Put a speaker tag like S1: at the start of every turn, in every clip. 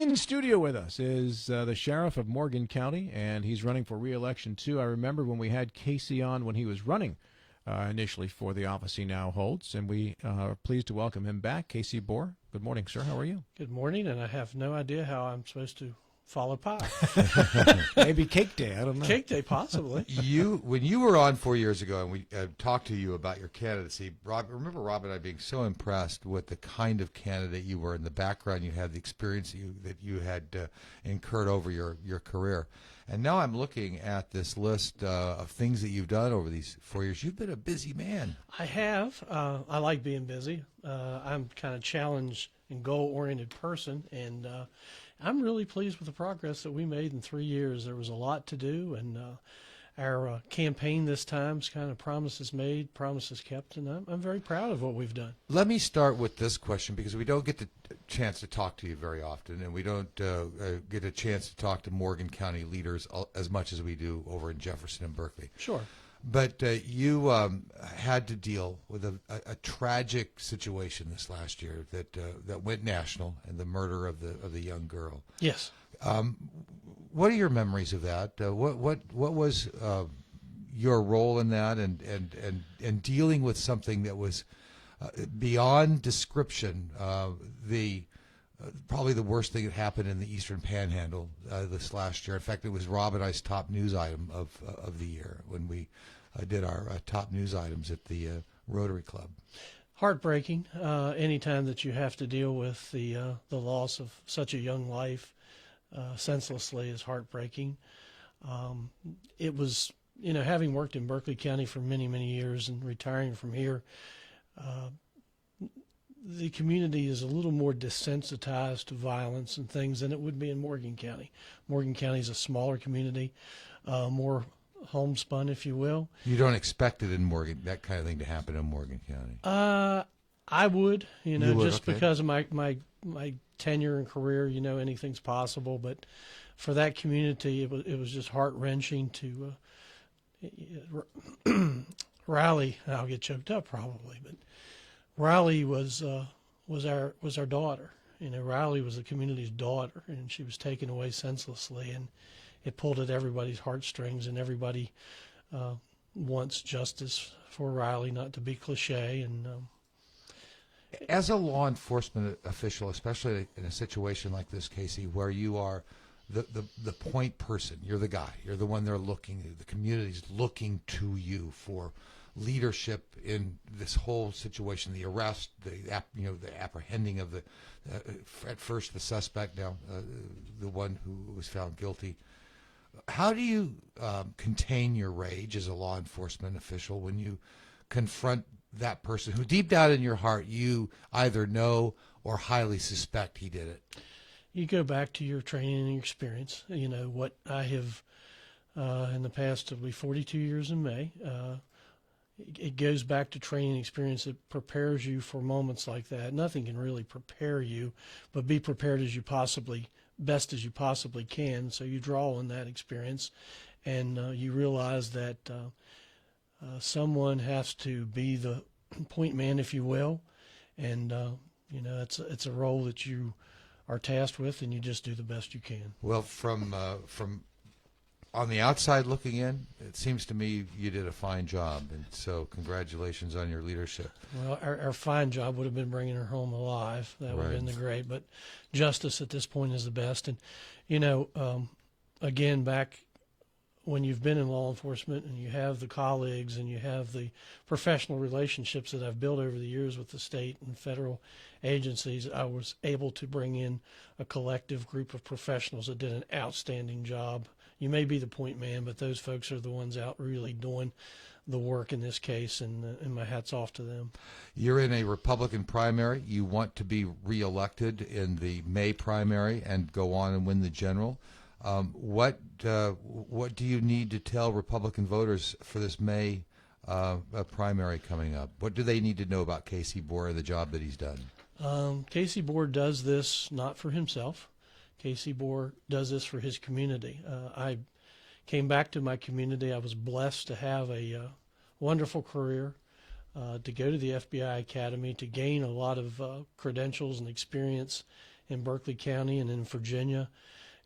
S1: In studio with us is the sheriff of Morgan County, and he's running for re-election too. I remember when we had Casey on when he was running initially for the office he now holds, and we are pleased to welcome him back. Casey Bohrer, good morning, sir. How are you?
S2: Good morning, and I have no idea how I'm supposed to follow pie.
S1: Maybe cake day, I don't know.
S2: Cake day, possibly.
S3: When you were on 4 years ago and we talked to you about your candidacy, remember Rob and I being so impressed with the kind of candidate you were and the background you had, the experience that you had incurred over your career. And now I'm looking at this list of things that you've done over these 4 years. You've been a busy man.
S2: I have. I like being busy. I'm kind of challenged and goal-oriented person, and I'm really pleased with the progress that we made in 3 years. There was a lot to do, and our campaign this time is kind of promises made, promises kept, and I'm very proud of what we've done.
S3: Let me start with this question because we don't get the chance to talk to you very often, and we don't get a chance to talk to Morgan County leaders as much as we do over in Jefferson and Berkeley.
S2: Sure.
S3: But you had to deal with a tragic situation this last year that went national, and the murder of the young girl.
S2: Yes.
S3: What are your memories of that? What was your role in that, and dealing with something that was beyond description? Probably the worst thing that happened in the Eastern Panhandle this last year. In fact, it was Rob and I's top news item of the year when we did our top news items at the Rotary Club. Heartbreaking.
S2: Anytime that you have to deal with the loss of such a young life senselessly is heartbreaking. It was, having worked in Berkeley County for many, many years and retiring from here, the community is a little more desensitized to violence and things than it would be in Morgan County. Morgan County is a smaller community, more homespun, if you will.
S3: You don't expect it in Morgan, that kind of thing to happen in Morgan County?
S2: I would, just
S3: okay.
S2: because of my tenure and career, anything's possible. But for that community, it was just heart-wrenching to Riley. I'll get choked up probably, but Riley was our daughter. Riley was the community's daughter, and she was taken away senselessly, and it pulled at everybody's heartstrings, and everybody wants justice for Riley, not to be cliche. And
S3: as a law enforcement official, especially in a situation like this, Casey, where you are the point person, you're the guy, you're the one they're looking, the community's looking to you for leadership in this whole situation, the arrest, the apprehending of at first the suspect, now the one who was found guilty. How do you contain your rage as a law enforcement official when you confront that person who deep down in your heart you either know or highly suspect he did it?
S2: You go back to your training and your experience. What I have in the past, it'll be 42 years in May. It goes back to training experience that prepares you for moments like that. Nothing can really prepare you, but be prepared best as you possibly can. So you draw on that experience, and you realize that someone has to be the point man, if you will, and it's a role that you are tasked with, and you just do the best you can.
S3: Well, from on the outside looking in, it seems to me you did a fine job, and so congratulations on your leadership.
S2: Well, our fine job would have been bringing her home alive. That would have been the great, but justice at this point is the best. And, again, back when you've been in law enforcement and you have the colleagues and you have the professional relationships that I've built over the years with the state and federal agencies, I was able to bring in a collective group of professionals that did an outstanding job. You may be the point man, but those folks are the ones out really doing the work in this case, and my hat's off to them.
S3: You're in a Republican primary. You want to be reelected in the May primary and go on and win the general. What do you need to tell Republican voters for this May primary coming up? What do they need to know about Casey Bohrer and the job that he's done?
S2: Casey Bohrer does this not for himself. Casey Bohrer does this for his community. I came back to my community. I was blessed to have a wonderful career, to go to the FBI Academy, to gain a lot of credentials and experience in Berkeley County and in Virginia.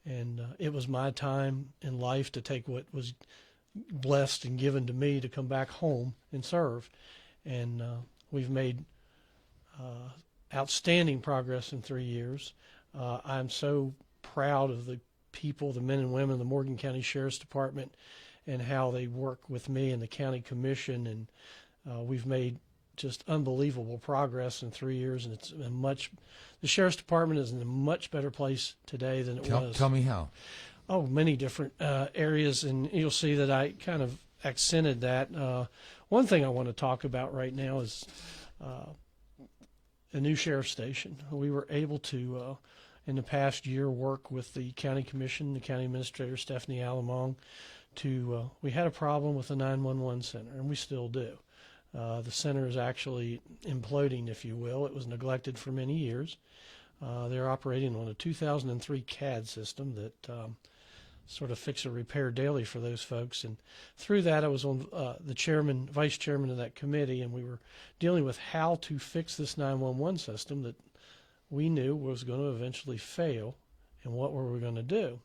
S2: And it was my time in life to take what was blessed and given to me to come back home and serve. And we've made outstanding progress in 3 years. I'm so proud of the people, the men and women of the Morgan County Sheriff's Department, and how they work with me and the county commission. And we've made just unbelievable progress in 3 years, and the Sheriff's Department is in a much better place today than it was.
S3: Tell me how.
S2: Oh, many different areas, and you'll see that I kind of accented that. One thing I want to talk about right now is a new sheriff's station. We were able to, in the past year, work with the county commission, the county administrator, Stephanie Alamong, we had a problem with the 911 center, and we still do. The center is actually imploding, if you will. It was neglected for many years. They're operating on a 2003 CAD system that sort of fix and repair daily for those folks. And through that, I was on the vice chairman of that committee, and we were dealing with how to fix this 911 system that we knew was going to eventually fail, and what were we going to do.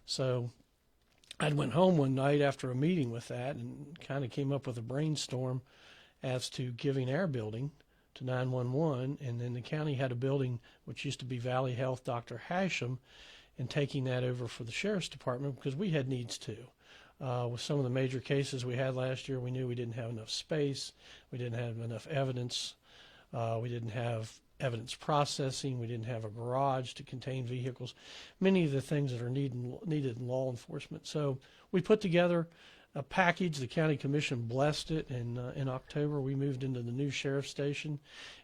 S2: So I went home one night after a meeting with that and kind of came up with a brainstorm as to giving our building to 911, and then the county had a building which used to be Valley Health, Dr. Hashem, and taking that over for the Sheriff's Department because we had needs too. With some of the major cases we had last year, we knew we didn't have enough space, we didn't have enough evidence, we didn't have evidence processing, we didn't have a garage to contain vehicles, many of the things that are needed in law enforcement. So we put together a package. The county commission blessed it, and in October we moved into the new sheriff's station,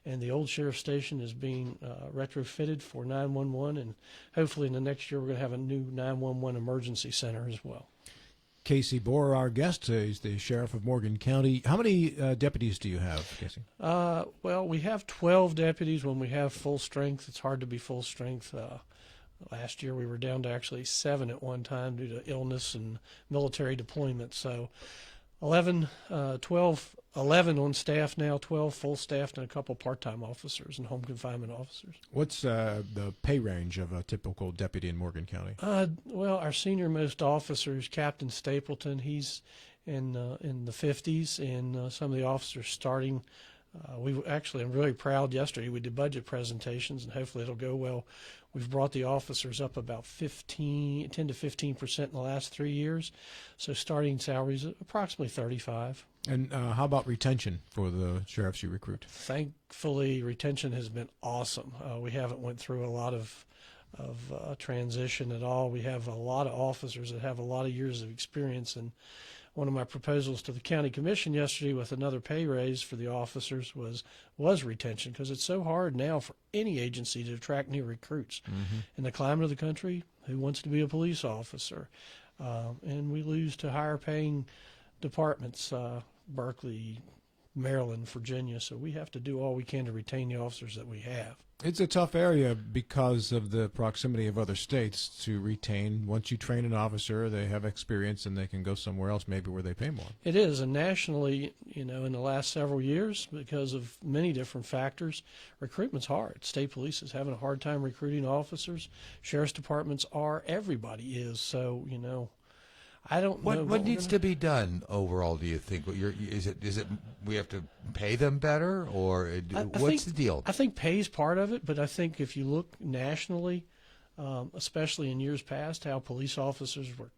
S2: and the old sheriff's station is being retrofitted for 911, and hopefully in the next year we're going to have a new 911 emergency center as well.
S1: Casey Bohrer, our guest, is the sheriff of Morgan County. How many deputies do you have, Casey?
S2: Well, we have 12 deputies when we have full strength. It's hard to be full strength. Last year we were down to actually 7 at one time due to illness and military deployment. So 11 on staff now, 12 full staff, and a couple part-time officers and home confinement officers.
S1: What's the pay range of a typical deputy in Morgan County?
S2: Well, our senior-most officer is Captain Stapleton. He's in the 50s, and some of the officers starting. I'm really proud. Yesterday we did budget presentations, and hopefully it'll go well. We've brought the officers up about 10 to 15% in the last 3 years. So starting salaries approximately 35.
S1: And how about retention for the sheriffs you recruit?
S2: Thankfully, retention has been awesome. We haven't went through a lot of transition at all. We have a lot of officers that have a lot of years of experience, and one of my proposals to the county commission yesterday with another pay raise for the officers was retention, because it's so hard now for any agency to attract new recruits. Mm-hmm. In the climate of the country, who wants to be a police officer? And we lose to higher paying departments, Berkeley, Maryland, Virginia, so we have to do all we can to retain the officers that we have.
S1: It's a tough area because of the proximity of other states to retain. Once you train an officer, they have experience and they can go somewhere else, maybe where they pay more.
S2: It is, and nationally, in the last several years, because of many different factors, recruitment's hard. State police is having a hard time recruiting officers. Sheriff's departments are. Everybody is. So, I don't know.
S3: What needs to be done overall, do you think? Is it we have to pay them better, or what's the deal?
S2: I think pay is part of it, but I think if you look nationally, especially in years past, how police officers were.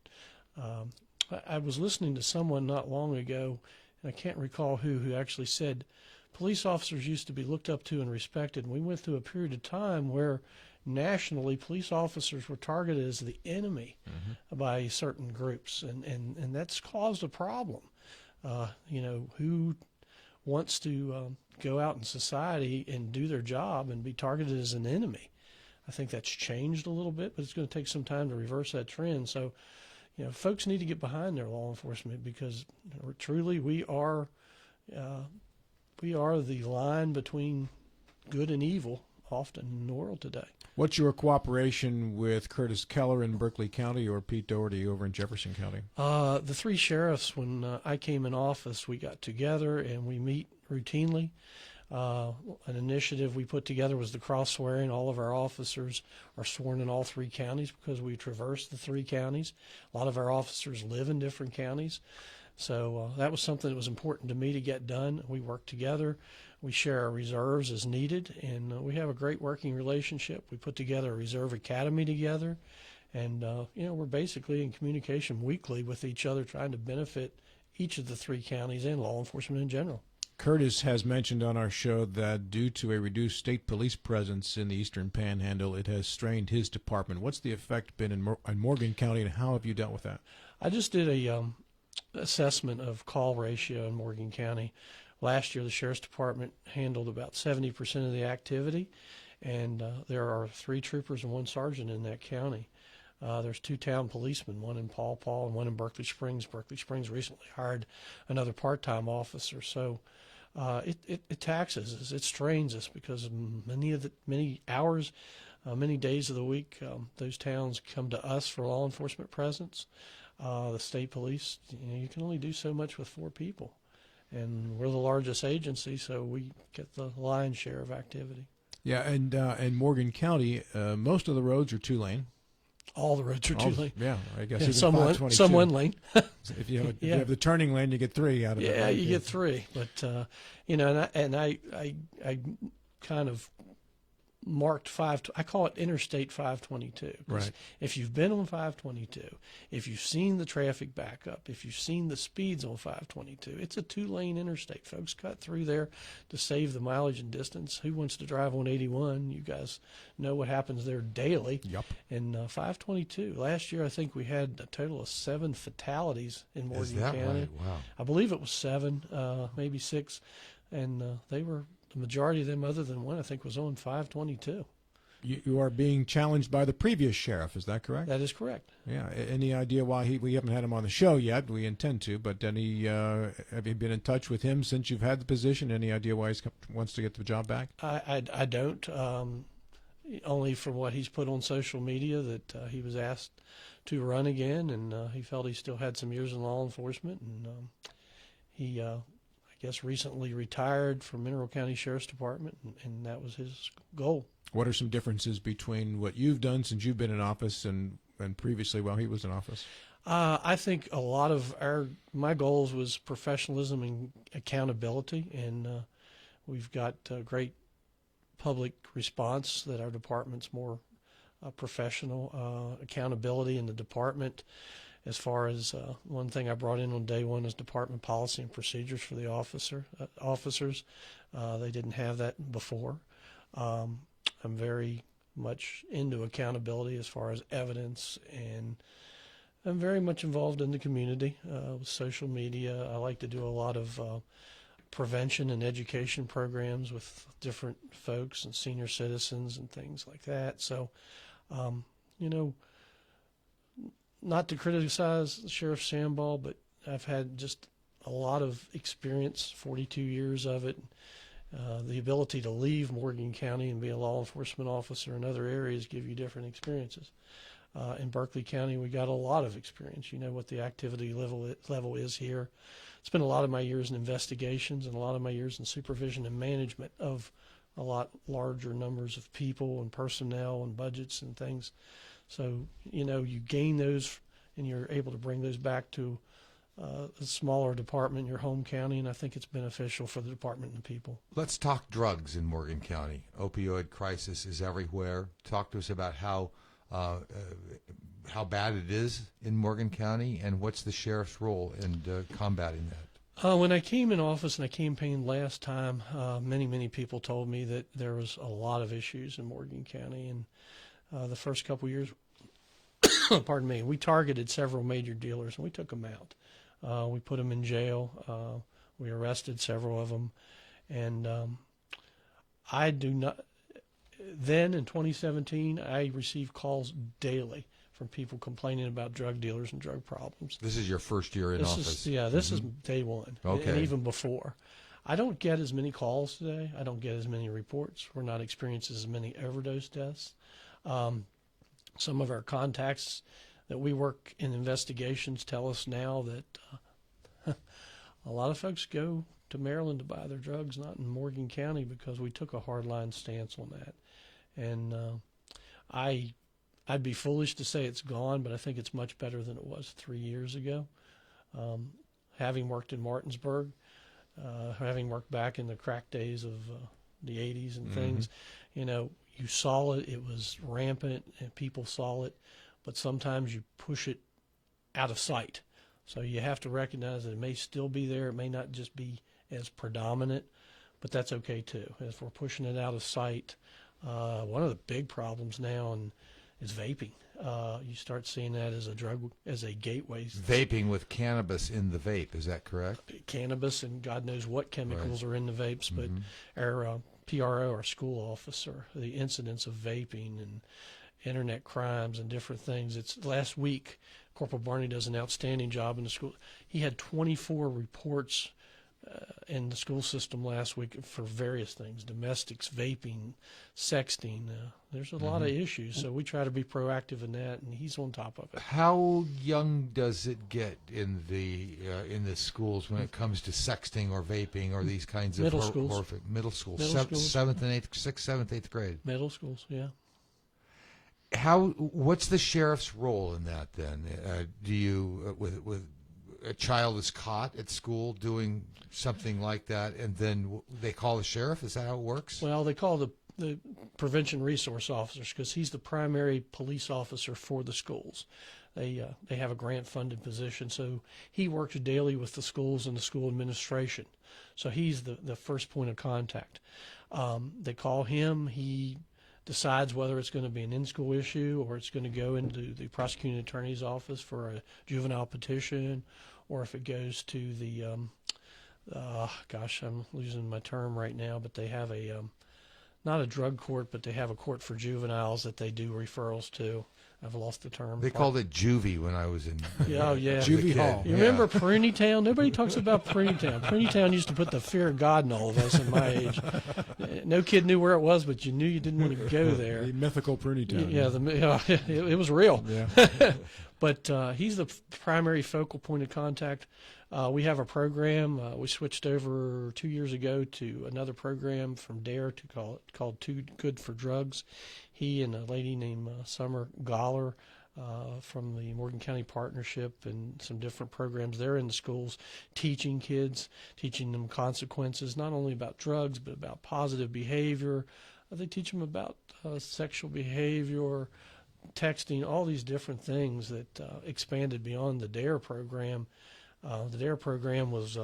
S2: I was listening to someone not long ago, and I can't recall who actually said police officers used to be looked up to and respected, and we went through a period of time where nationally police officers were targeted as the enemy by certain groups, and that's caused a problem. Who wants to go out in society and do their job and be targeted as an enemy? I think that's changed a little bit, but it's going to take some time to reverse that trend. So, folks need to get behind their law enforcement, because truly we are the line between good and evil often in the world today.
S1: What's your cooperation with Curtis Keller in Berkeley County or Pete Doherty over in Jefferson County?
S2: The three sheriffs, when I came in office, we got together and we meet routinely. An initiative we put together was the cross swearing. All of our officers are sworn in all 3 counties because we traverse the 3 counties. A lot of our officers live in different counties. So that was something that was important to me to get done. We work together. We share our reserves as needed, and we have a great working relationship. We put together a reserve academy together, and we're basically in communication weekly with each other, trying to benefit each of the 3 counties and law enforcement in general.
S1: Curtis has mentioned on our show that due to a reduced state police presence in the Eastern Panhandle, it has strained his department. What's the effect been in Morgan County, and how have you dealt with that?
S2: I just did a assessment of call ratio in Morgan County. Last year, the Sheriff's Department handled about 70% of the activity, and there are 3 troopers and 1 sergeant in that county. There's 2 town policemen, one in Paw Paw and one in Berkeley Springs. Berkeley Springs recently hired another part-time officer, so it taxes us, it strains us, because many hours, many days of the week, those towns come to us for law enforcement presence. The state police, you can only do so much with 4 people, and we're the largest agency, so we get the lion's share of activity.
S1: Yeah, and in Morgan County, most of the roads are 2-lane.
S2: All the roads are 2-lane.
S1: Yeah, I guess
S2: Yeah,
S1: even
S2: some 1 lane.
S1: If you have the turning lane, you get 3 out of it.
S2: Yeah, you get 3. But I kind of marked 5. I call it Interstate 522.
S1: Right.
S2: If you've been on 522, if you've seen the traffic backup, if you've seen the speeds on 522, it's a 2-lane interstate. Folks cut through there to save the mileage and distance. Who wants to drive on 81? You guys know what happens there daily.
S1: Yep.
S2: And 522. Last year, I think we had a total of 7 fatalities in Morgan
S3: Is that
S2: County.
S3: right? Wow.
S2: I believe it was 7, maybe 6, and they were. The majority of them, other than 1, I think, was on 522.
S1: You are being challenged by the previous sheriff, is that correct?
S2: That is correct.
S1: Yeah. Any idea why we haven't had him on the show yet? We intend to, but have you been in touch with him since you've had the position? Any idea why he wants to get the job back?
S2: I don't. Only from what he's put on social media that he was asked to run again, and he felt he still had some years in law enforcement, and he I guess recently retired from Mineral County Sheriff's Department, and that was his goal.
S1: What are some differences between what you've done since you've been in office and previously while he was in office?
S2: I think a lot of my goals was professionalism and accountability, and we've got great public response that our department's more professional. Accountability in the department. As far as one thing I brought in on day 1 is department policy and procedures for the officers. They didn't have that before. I'm very much into accountability as far as evidence, and I'm very much involved in the community with social media. I like to do a lot of prevention and education programs with different folks and senior citizens and things like that. So, not to criticize Sheriff Samball, but I've had just a lot of experience, 42 years of it. The ability to leave Morgan County and be a law enforcement officer in other areas give you different experiences. In Berkeley County, we got a lot of experience. You know what the activity level is here. Spent a lot of my years in investigations and a lot of my years in supervision and management of a lot larger numbers of people and personnel and budgets and things. So, you gain those and you're able to bring those back to a smaller department in your home county, and I think it's beneficial for the department and the people.
S3: Let's talk drugs in Morgan County. Opioid crisis is everywhere. Talk to us about how bad it is in Morgan County, and what's the sheriff's role in combating that?
S2: When I came in office and I campaigned last time, many people told me that there was a lot of issues in Morgan County, and the first couple years, pardon me, we targeted several major dealers and we took them out. We put them in jail. We arrested several of them, and I do not. Then in 2017, I received calls daily from people complaining about drug dealers and drug problems.
S3: This is your first year in office.
S2: This is day 1,
S3: okay.
S2: And even before. I don't get as many calls today. I don't get as many reports. We're not experiencing as many overdose deaths. Some of our contacts that we work in investigations tell us now that a lot of folks go to Maryland to buy their drugs, not in Morgan County, because we took a hardline stance on that. And I'd be foolish to say it's gone, but I think it's much better than it was 3 years ago. Having worked in Martinsburg, having worked back in the crack days of the 80s and things, you saw it. It was rampant, and people saw it. But sometimes you push it out of sight. So you have to recognize that it may still be there. It may not just be as predominant, but that's okay too. If we're pushing it out of sight, one of the big problems now is vaping. You start seeing that as a drug, as a gateway.
S3: Vaping with cannabis in the vape, is that correct?
S2: Cannabis and God knows what chemicals are in the vapes, but our PRO, our school officer, the incidence of vaping and internet crimes and different things. It's last week, Corporal Barney does an outstanding job in the school. He had 24 reports in the school system last week for various things: domestics, vaping, sexting. There's a lot of issues, so we try to be proactive in that, and he's on top of it.
S3: How young does it get in the schools when it comes to sexting or vaping or these kinds of
S2: middle schools?
S3: Middle schools,
S2: schools.
S3: 7th and 8th, 6th, 7th, 8th grade.
S2: Middle schools, yeah.
S3: What's the sheriff's role in that then? Do you with a child is caught at school doing something like that, and then they call the sheriff? Is that how it works?
S2: Well, they call the prevention resource officers, because he's the primary police officer for the schools. They have a grant-funded position, so he works daily with the schools and the school administration. So he's the first point of contact. They call him. He decides whether it's going to be an in-school issue or it's going to go into the prosecuting attorney's office for a juvenile petition, or if it goes to the I'm losing my term right now, but they have a not a drug court, but they have a court for juveniles that they do referrals to. I've lost the term.
S3: They called it juvie when I was in
S2: yeah.
S1: Juvie Hall.
S2: You remember Pruny Town? Nobody talks about Pruny Town. Pruny Town used to put the fear of God in all of us in my age. No kid knew where it was, but you knew you didn't want to go there.
S1: The mythical Pruny Town.
S2: Yeah, it was real.
S1: Yeah.
S2: But he's the primary focal point of contact. We have a program. We switched over 2 years ago to another program from DARE called Too Good for Drugs. He and a lady named Summer Goller from the Morgan County Partnership and some different programs. They're in the schools teaching kids, teaching them consequences, not only about drugs, but about positive behavior. They teach them about sexual behavior, texting, all these different things that expanded beyond the DARE program. The DARE program was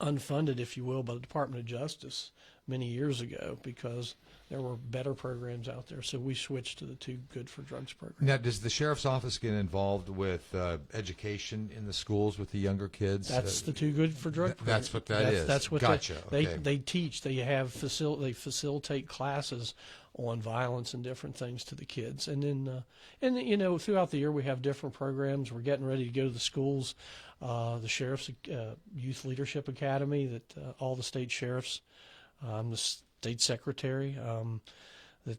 S2: unfunded, if you will, by the Department of Justice many years ago because there were better programs out there. So we switched to the Too Good for Drugs program.
S3: Now, does the sheriff's office get involved with education in the schools with the younger kids?
S2: That's the Too Good for Drugs program.
S3: That's what that is.
S2: That's what
S3: gotcha.
S2: they teach. They have they facilitate classes on violence and different things to the kids. And then, throughout the year we have different programs. We're getting ready to go to the schools. The Sheriff's Youth Leadership Academy that all the state sheriffs, I'm the state secretary.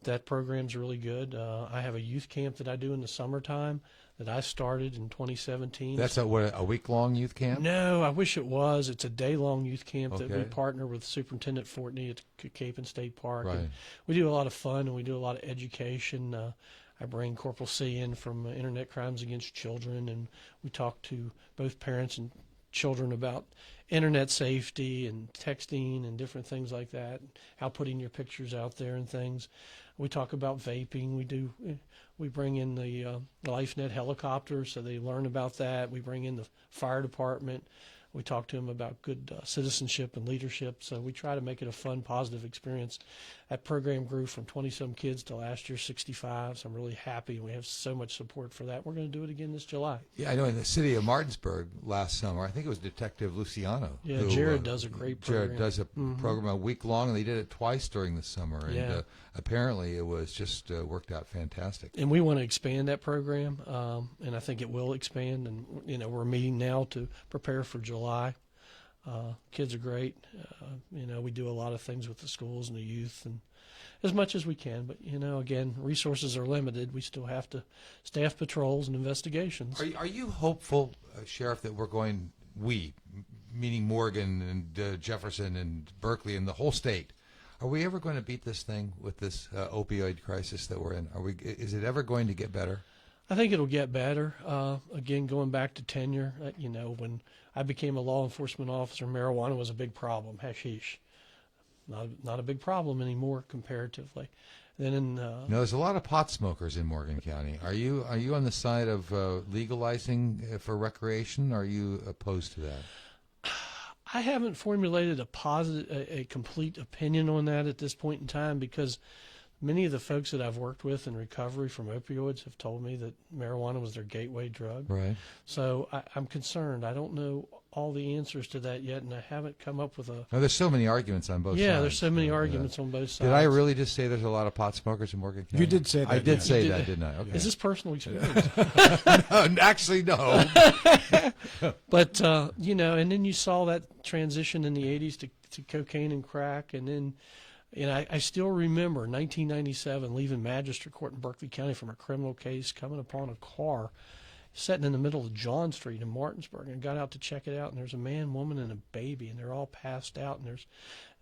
S2: That program's really good. I have a youth camp that I do in the summertime that I started in 2017.
S3: That's a week-long youth camp?
S2: No, I wish it was. It's a day-long youth camp that we partner with Superintendent Fortney at Capon State Park.
S3: Right.
S2: And we do a lot of fun and we do a lot of education. I bring Corporal C in from Internet Crimes Against Children, and we talk to both parents and children about internet safety and texting and different things like that, how putting your pictures out there and things. We talk about vaping. We bring in the LifeNet helicopter so they learn about that. We bring in the fire department. We talk to them about good citizenship and leadership. So we try to make it a fun, positive experience. That program grew from 20-some kids to last year 65. So I'm really happy. We have so much support for that. We're going to do it again this July.
S3: Yeah, I know in the city of Martinsburg last summer, I think it was Detective Luciano.
S2: Yeah, Jared does a great program.
S3: Jared does a program a week long, and they did it twice during the summer. And apparently it was just worked out fantastic.
S2: And we want to expand that program, and I think it will expand. And, we're meeting now to prepare for July. Kids are great. We do a lot of things with the schools and the youth and as much as we can. But, again, resources are limited. We still have to staff patrols and investigations.
S3: Are you hopeful, Sheriff, that meaning Morgan and Jefferson and Berkeley and the whole state. Are we ever going to beat this thing with this opioid crisis that we're in? Is it ever going to get better?
S2: I think it'll get better. Again, going back to tenure, when I became a law enforcement officer, marijuana was a big problem. Hashish, not a big problem anymore comparatively. Then
S3: there's a lot of pot smokers in Morgan County. Are you on the side of legalizing for recreation? Or are you opposed to that?
S2: I haven't formulated a complete opinion on that at this point in time, because many of the folks that I've worked with in recovery from opioids have told me that marijuana was their gateway drug.
S3: Right.
S2: So I'm concerned. I don't know all the answers to that yet, and I haven't come up with a...
S3: No, there's so many arguments on both sides.
S2: Yeah, there's so many arguments on both sides.
S3: Did I really just say there's a lot of pot smokers in Morgan County?
S1: You did say that.
S3: I did say that, didn't I? Okay.
S2: Is this personal experience?
S3: No, actually, no.
S2: But, and then you saw that transition in the 80s to cocaine and crack, and then... And I still remember 1997 leaving magistrate court in Berkeley County from a criminal case, coming upon a car sitting in the middle of John Street in Martinsburg, and got out to check it out. And there's a man, woman, and a baby, and they're all passed out. And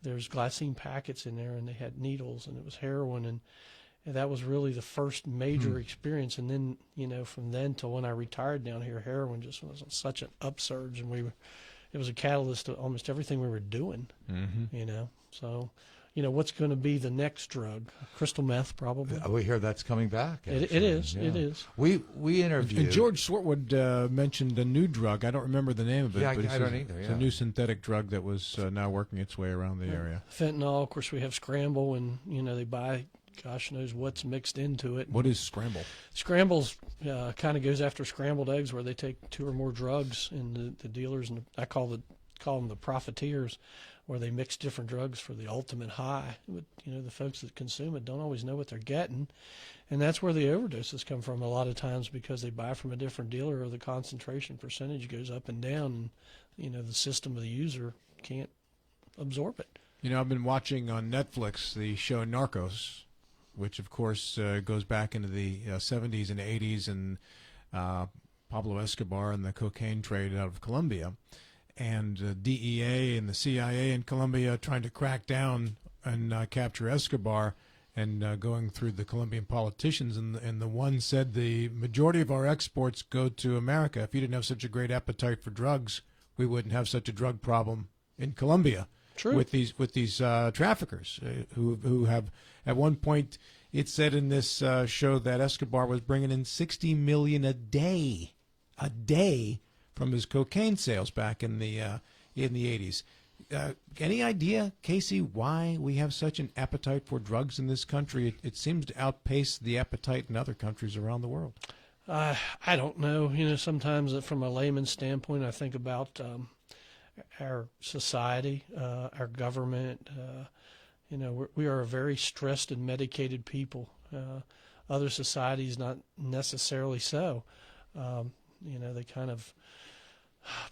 S2: there's glycine packets in there, and they had needles, and it was heroin. And that was really the first major experience. And then, from then till when I retired down here, heroin just was such an upsurge, and it was a catalyst to almost everything we were doing. So. What's going to be the next drug? Crystal meth, probably.
S3: We hear that's coming back.
S2: It is.
S3: Yeah.
S2: It is.
S3: We interviewed.
S1: And George Swartwood mentioned a new drug. I don't remember the name of it.
S3: Yeah,
S1: but
S3: I don't either.
S1: It's a new synthetic drug that was now working its way around the area.
S2: Fentanyl. Of course, we have Scramble, and they buy, gosh knows what's mixed into it.
S1: What is Scramble?
S2: Scramble's kind of goes after scrambled eggs, where they take two or more drugs, and the dealers, and I call them the profiteers, where they mix different drugs for the ultimate high. But, the folks that consume it don't always know what they're getting. And that's where the overdoses come from a lot of times, because they buy from a different dealer, or the concentration percentage goes up and down, and, the system of the user can't absorb it.
S1: I've been watching on Netflix the show Narcos, which, of course, goes back into the 70s and 80s, and Pablo Escobar and the cocaine trade out of Colombia. And DEA and the CIA in Colombia trying to crack down and capture Escobar, and going through the Colombian politicians. And the one said, the majority of our exports go to America. If you didn't have such a great appetite for drugs, we wouldn't have such a drug problem in Colombia.
S2: True.
S1: With these traffickers who have, at one point, it said in this show that Escobar was bringing in $60 million a day from his cocaine sales back in the 80s. Any idea, Casey, why we have such an appetite for drugs in this country? It seems to outpace the appetite in other countries around the world.
S2: I don't know. Sometimes from a layman's standpoint, I think about our society, our government. We are a very stressed and medicated people. Other societies, not necessarily so. They kind of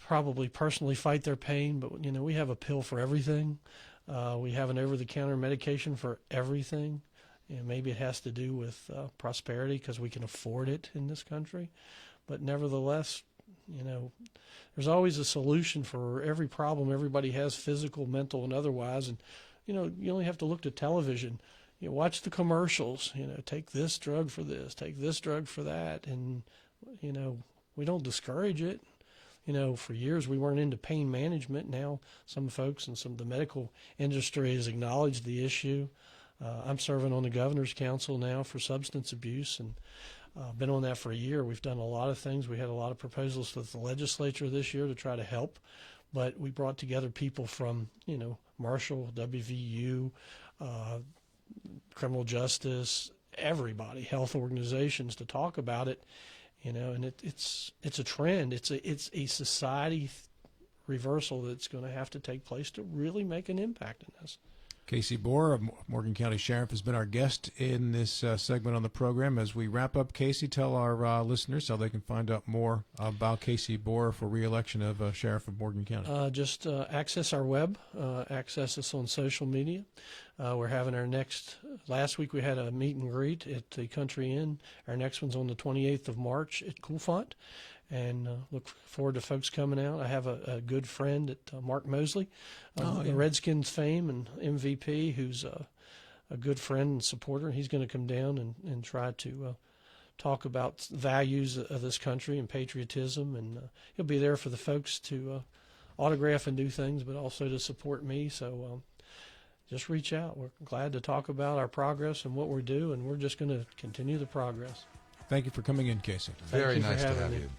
S2: probably personally fight their pain, but we have a pill for everything. We have an over-the-counter medication for everything. Maybe it has to do with prosperity, because we can afford it in this country. But nevertheless, there's always a solution for every problem everybody has, physical, mental, and otherwise. And you only have to look to television. Watch the commercials. Take this drug for this, take this drug for that, and we don't discourage it. For years we weren't into pain management. Now some folks and some of the medical industry has acknowledged the issue. I'm serving on the Governor's Council now for substance abuse, and been on that for a year. We've done a lot of things. We had a lot of proposals with the legislature this year to try to help, but we brought together people from, Marshall, WVU, criminal justice, everybody, health organizations, to talk about it. And it's a trend. It's a society reversal that's going to have to take place to really make an impact in this.
S1: Casey Bohrer of Morgan County Sheriff has been our guest in this segment on the program. As we wrap up, Casey, tell our listeners how they can find out more about Casey Bohrer for re-election of Sheriff of Morgan County.
S2: Just access our web, access us on social media. We're having our next, last week we had a meet and greet at the Country Inn. Our next one's on the 28th of March at Coolfont, and look forward to folks coming out. I have a good friend at Mark Mosley, the Redskins fame and MVP, who's a good friend and supporter. He's going to come down and try to talk about values of this country and patriotism, and he'll be there for the folks to autograph and do things, but also to support me. So just reach out. We're glad to talk about our progress and what we're doing, and we're just going to continue the progress.
S1: Thank you for coming in, Casey.
S3: Very
S2: Thank you for
S3: nice to
S2: having
S3: have
S2: me.
S3: you.